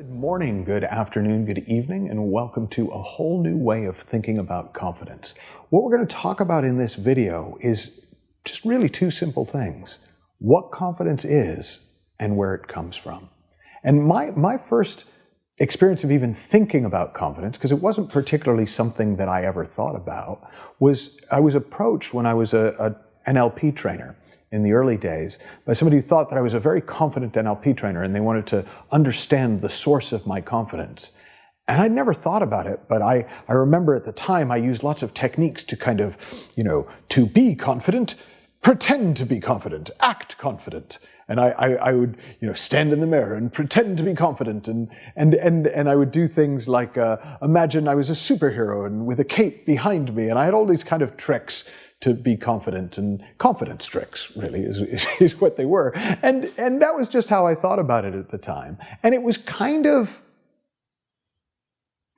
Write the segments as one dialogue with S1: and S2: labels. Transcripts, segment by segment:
S1: Good morning, good afternoon, good evening, and welcome to a whole new way of thinking about confidence. What we're going to talk about in this video is just really two simple things: what confidence is and where it comes from. And my first experience of even thinking about confidence, because it wasn't particularly something that I ever thought about, was I was approached when I was an NLP trainer in the early days by somebody who thought that I was a very confident NLP trainer and they wanted to understand the source of my confidence. And I'd never thought about it, but I remember at the time I used lots of techniques to kind of, to be confident, pretend to be confident, act confident. And I would, stand in the mirror and pretend to be confident, and I would do things like imagine I was a superhero and with a cape behind me, and I had all these kind of tricks to be confident, and confidence tricks really is what they were. And that was just how I thought about it at the time. And it was kind of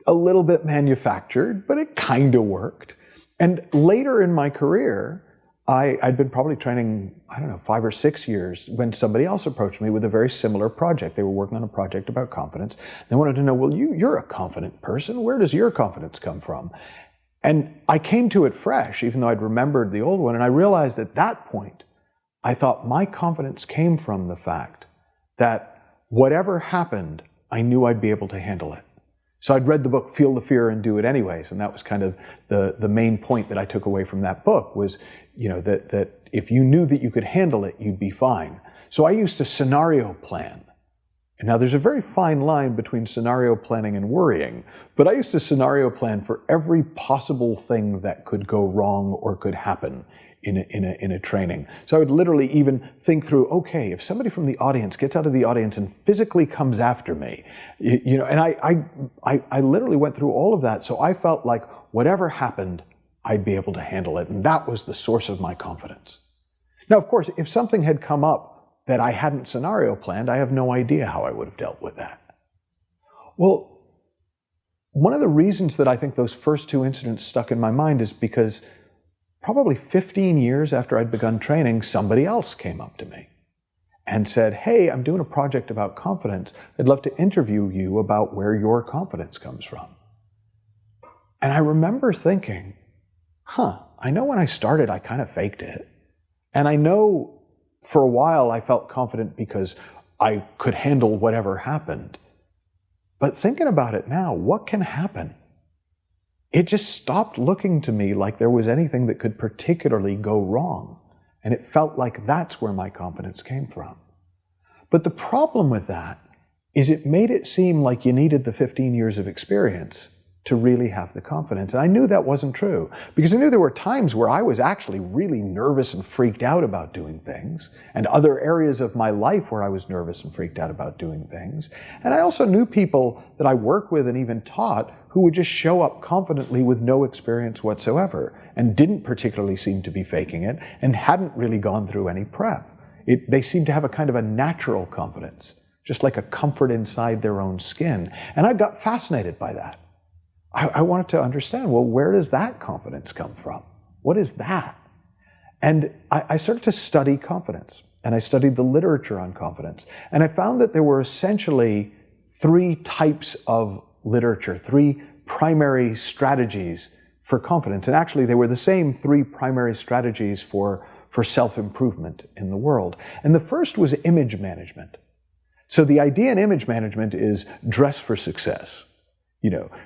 S1: a little bit manufactured, but it kind of worked. And later in my career, I'd been probably training, 5 or 6 years when somebody else approached me with a very similar project. They were working on a project about confidence. They wanted to know, well, you're a confident person. Where does your confidence come from? And I came to it fresh, even though I'd remembered the old one, and I realized at that point, I thought my confidence came from the fact that whatever happened, I knew I'd be able to handle it. So I'd read the book Feel the Fear and Do It Anyways, and that was kind of the main point that I took away from that book was, that if you knew that you could handle it, you'd be fine. So I used to scenario plan. And now there's a very fine line between scenario planning and worrying, but I used to scenario plan for every possible thing that could go wrong or could happen in a training. So I would literally even think through, okay, if somebody from the audience gets out of the audience and physically comes after me, and I literally went through all of that. So I felt like whatever happened, I'd be able to handle it. And that was the source of my confidence. Now, of course, if something had come up that I hadn't scenario planned, I have no idea how I would have dealt with that. Well, one of the reasons that I think those first two incidents stuck in my mind is because probably 15 years after I'd begun training, somebody else came up to me and said, hey, I'm doing a project about confidence. I'd love to interview you about where your confidence comes from. And I remember thinking, I know when I started, I kind of faked it. And I know for a while I felt confident because I could handle whatever happened. But thinking about it now, what can happen? It just stopped looking to me like there was anything that could particularly go wrong. And it felt like that's where my confidence came from. But the problem with that is it made it seem like you needed the 15 years of experience to really have the confidence. And I knew that wasn't true, because I knew there were times where I was actually really nervous and freaked out about doing things, and other areas of my life where I was nervous and freaked out about doing things. And I also knew people that I worked with and even taught who would just show up confidently with no experience whatsoever and didn't particularly seem to be faking it and hadn't really gone through any prep. They seemed to have a kind of a natural confidence, just like a comfort inside their own skin. And I got fascinated by that. I wanted to understand, well, where does that confidence come from? What is that? And I started to study confidence, and I studied the literature on confidence. And I found that there were essentially 3 types of literature, 3 primary strategies for confidence. And actually, they were the same 3 primary strategies for self-improvement in the world. And the first was image management. So the idea in image management is dress for success.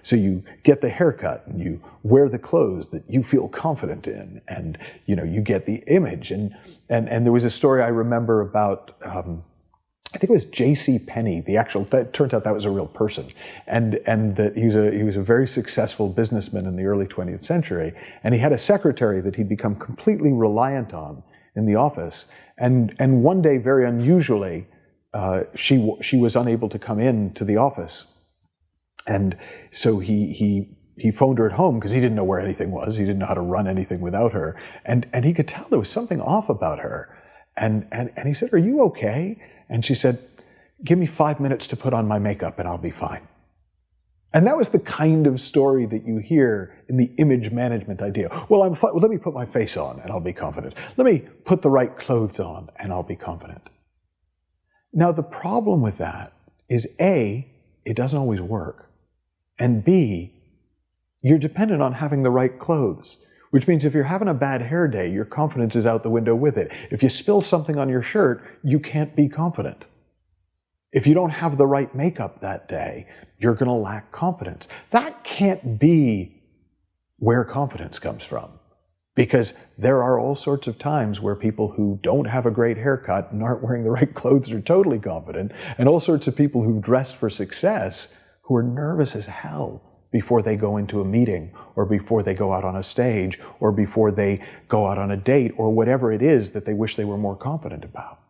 S1: So you get the haircut and you wear the clothes that you feel confident in, and, you get the image. And there was a story I remember about, I think it was J.C. Penney, that turns out that was a real person. And that he was a very successful businessman in the early 20th century. And he had a secretary that he'd become completely reliant on in the office. And one day, very unusually, she was unable to come in to the office. And so he phoned her at home because he didn't know where anything was. He didn't know how to run anything without her. And he could tell there was something off about her. And he said, are you okay? And she said, give me 5 minutes to put on my makeup and I'll be fine. And that was the kind of story that you hear in the image management idea. Well, let me put my face on and I'll be confident. Let me put the right clothes on and I'll be confident. Now, the problem with that is, A, it doesn't always work. And B, you're dependent on having the right clothes, which means if you're having a bad hair day, your confidence is out the window with it. If you spill something on your shirt, you can't be confident. If you don't have the right makeup that day, you're going to lack confidence. That can't be where confidence comes from. Because there are all sorts of times where people who don't have a great haircut and aren't wearing the right clothes are totally confident, and all sorts of people who've dressed for success who are nervous as hell before they go into a meeting, or before they go out on a stage, or before they go out on a date, or whatever it is that they wish they were more confident about.